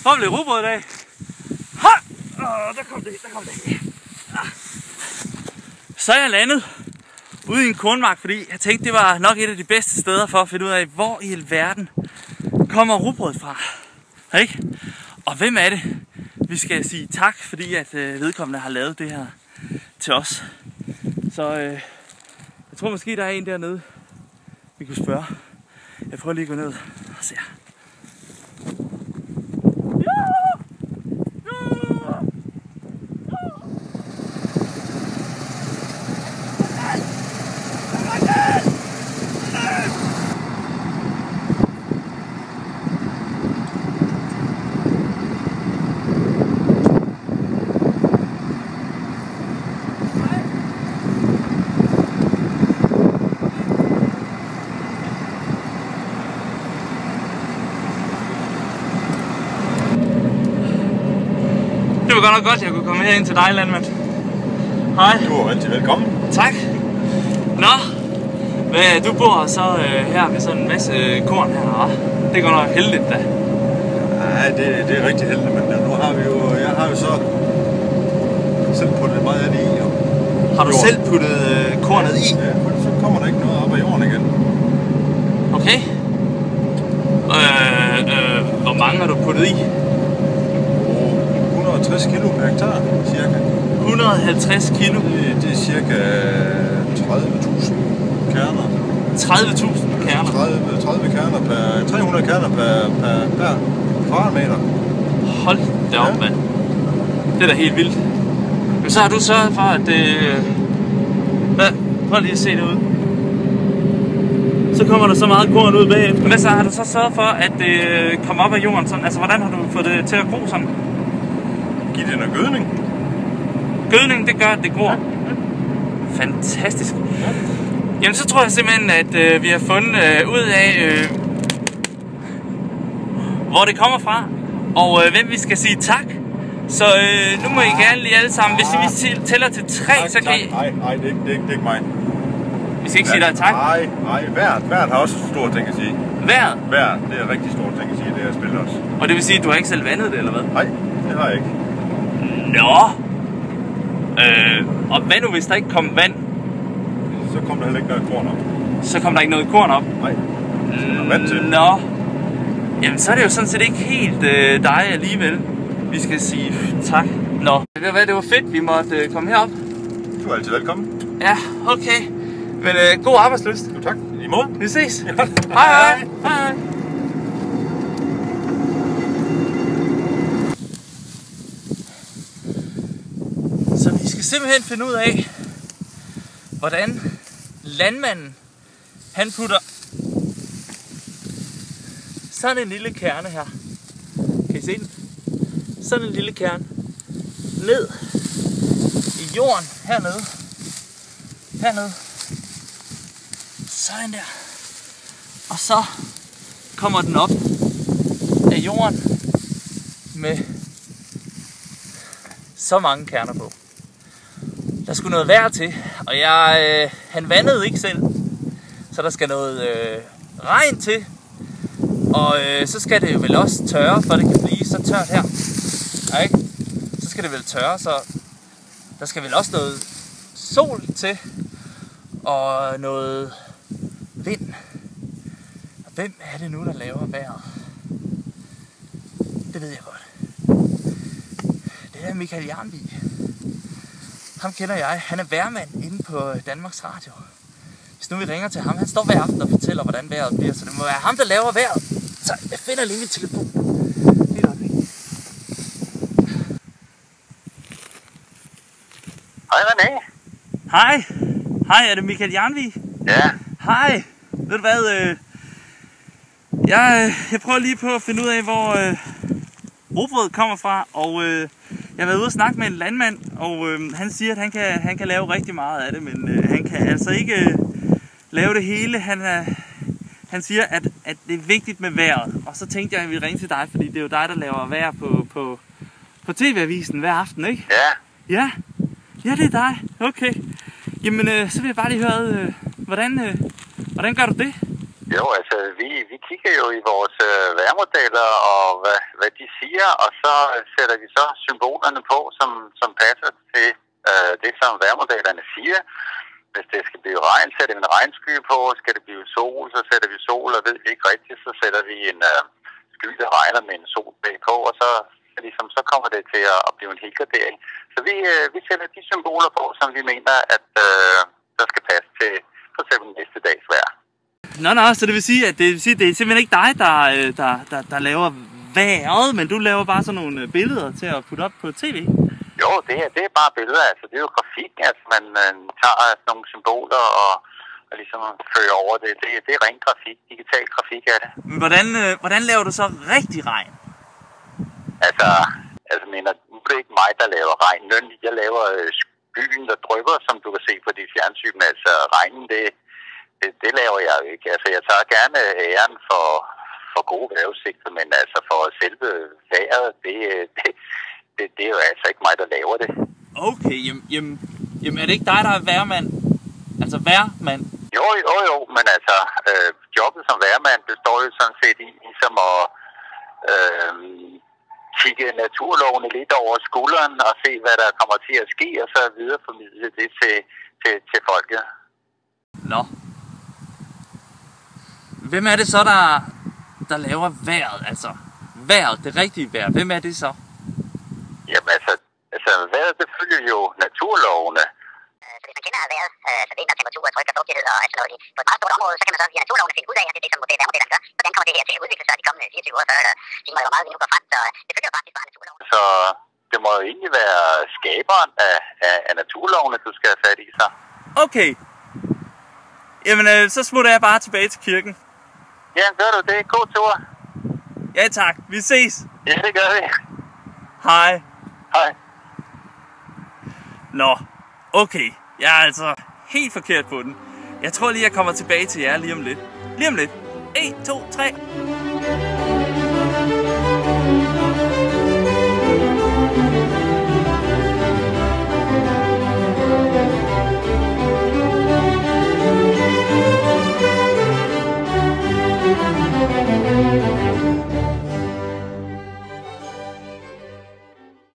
Hvor blev rugbrød i dag? Ha! Der kom det. Så er jeg landet ude i en kornmark, fordi jeg tænkte, det var nok et af de bedste steder for at finde ud af, hvor i alverden kommer rugbrød fra. Ikke? Og hvem er det, vi skal sige tak, fordi at vedkommende har lavet det her til os. Så jeg tror måske, der er en dernede, vi kunne spørge. Jeg prøver lige at gå ned og se. Det var godt nok godt, at jeg kunne komme herind til dig, landmand. Hej. Du er rigtig velkommen. Tak. Nå, du bor så her med sådan en masse korn her, hva'? Det er godt nok heldigt, da. Nej, det er rigtig heldigt, men nu har vi jo, jeg har jo så selv puttet meget af det i. Har du selv puttet kornet i? Ja, så kommer der ikke noget op af jorden igen. Okay. Hvor mange har du puttet i? 160 kilo per hektar, cirka. 150 kilo? Det er cirka 30.000 kerner. 30.000 kerner? 30 kerner per, 300 kerner per kvadratmeter. Hold da op, mand. Det er da helt vildt. Men så har du sørget for, at prøv lige at se det ud. Så kommer der så meget korn ud bagefter. Men så har du så sørget for, at det kommer op af jorden sådan? Altså, hvordan har du fået det til at gro sådan? Giv det noget gødning. Gødning, det gør, at det gror. Ja. Fantastisk. Ja. Jamen, så tror jeg simpelthen, at vi har fundet ud af, hvor det kommer fra, og hvem vi skal sige tak. Så nu må I gerne lige alle sammen, hvis vi tæller til 3, så kan I... Nej, det er ikke mig. Vi skal ikke sige dig tak? Nej, vejret har også store ting at sige. Vejret? Vejret, det er rigtig store ting at sige, det her spil også. Og det vil sige, at du har ikke selv vandet det, eller hvad? Nej, det har jeg ikke. Nå! Og hvad nu, hvis der ikke kom vand? Så kom der heller ikke noget korn op. Så kom der ikke noget korn op? Nej, så er der vand til. Nå! Jamen, så er det jo sådan set ikke helt dig alligevel. Vi skal sige tak. Nå, det var fedt, vi måtte komme herop. Du er altid velkommen. Ja, okay. Men god arbejdslyst. Jo, tak. I måde. Vi ses. Ja. Hej. Hej. Så vi skal simpelthen finde ud af, hvordan landmanden, han putter sådan en lille kerne her. Kan I se den? Sådan en lille kerne ned i jorden hernede. Sådan der. Og så kommer den op af jorden med så mange kerner på. Der skulle noget vejr til, og han vandede ikke selv, så der skal noget regn til. Og så skal det jo vel også tørre, for det kan blive så tørt her. Ja, ikke? Så skal det vel tørre, så der skal vel også noget sol til. Og noget vind. Og hvem er det nu, der laver vejret? Det ved jeg godt. Det er Michael Jernvig. Ham kender jeg. Han er vejrmand inde på Danmarks Radio. Hvis nu vi ringer til ham, han står hver aften og fortæller, hvordan vejret bliver. Så det må være ham, der laver vejret. Så jeg finder lige min telefon. Hej René. Hej. Hej, er det Michael Jernvig? Ja. Hej. Ved du hvad? Jeg prøver lige på at finde ud af, hvor rugbrødet kommer fra. Og jeg har været ude og snakke med en landmand, og han siger, at han kan lave rigtig meget af det, men han kan altså ikke lave det hele. Han siger, at det er vigtigt med vejret. Og så tænkte jeg, at vi ringer til dig, fordi det er jo dig, der laver vejr på TV-avisen hver aften, ikke? Ja. Ja, det er dig. Okay. Jamen, så vil jeg bare lige høre, hvordan gør du det? Jo, altså vi kigger jo i vores vejrmodeller og hvad de siger, og så sætter vi så symbolerne på, som passer til det, som vejrmodellerne siger. Hvis det skal blive regn, sætter vi en regnsky på. Skal det blive sol, så sætter vi sol, og ved vi ikke rigtigt, så sætter vi en sky, der regner med en sol bagpå, og så kommer det til at blive en helgardering. Så vi sætter de symboler på, som vi mener, at der skal passe til for eksempel næste dags vejr. Nå, så det vil sige, at det er simpelthen ikke dig, der laver vejret, men du laver bare sådan nogle billeder til at putte op på tv? Jo, det er bare billeder, altså det er jo grafik, altså man tager nogle symboler og ligesom fører over det. Det er ren grafik, digital grafik af det. Men hvordan laver du så rigtig regn? Altså mener, nu er det ikke mig, der laver regn. Jeg laver skyen, der drypper, som du kan se på de fjernsyn. Altså regnen, det laver jeg jo ikke. Altså jeg tager gerne æren for gode vejrudsigter, men altså for selve vejret, det er jo altså ikke mig, der laver det. Okay, jamen er det ikke dig, der er vejrmand? Altså vejrmand? Jo, men altså jobbet som vejrmand består jo sådan set i ligesom at kigge naturlovene lidt over skulderen og se, hvad der kommer til at ske, og så videreformidle det til folket. Nå. Hvem er det så, der laver vejret? Altså vejret, det rigtige vejr. Hvem er det så? Jamen altså vejret, det følger jo naturlovene. Så hvis man kender vejret, så vind og temperatur og tryk og fugtighed og alt sådan noget på et meget stort område, så kan man så via naturlovene finde ud af, at det er det, som vejrmodellerne gør. Hvordan kommer det her til at udvikle sig de kommende 24 uger, 40 timer, eller hvor meget vi nu går frem, så det følger jo faktisk bare naturlovene. Så det må jo egentlig være skaberen af naturlovene, du skal have fat i sig. Okay. Jamen, så smutter jeg bare tilbage til kirken. Ja, gør du det. God tur. Ja tak, vi ses. Ja, det gør vi. Hej. Hej. Nå, okay. Jeg er altså helt forkert på den. Jeg tror lige, jeg kommer tilbage til jer lige om lidt. 1, 2, 3.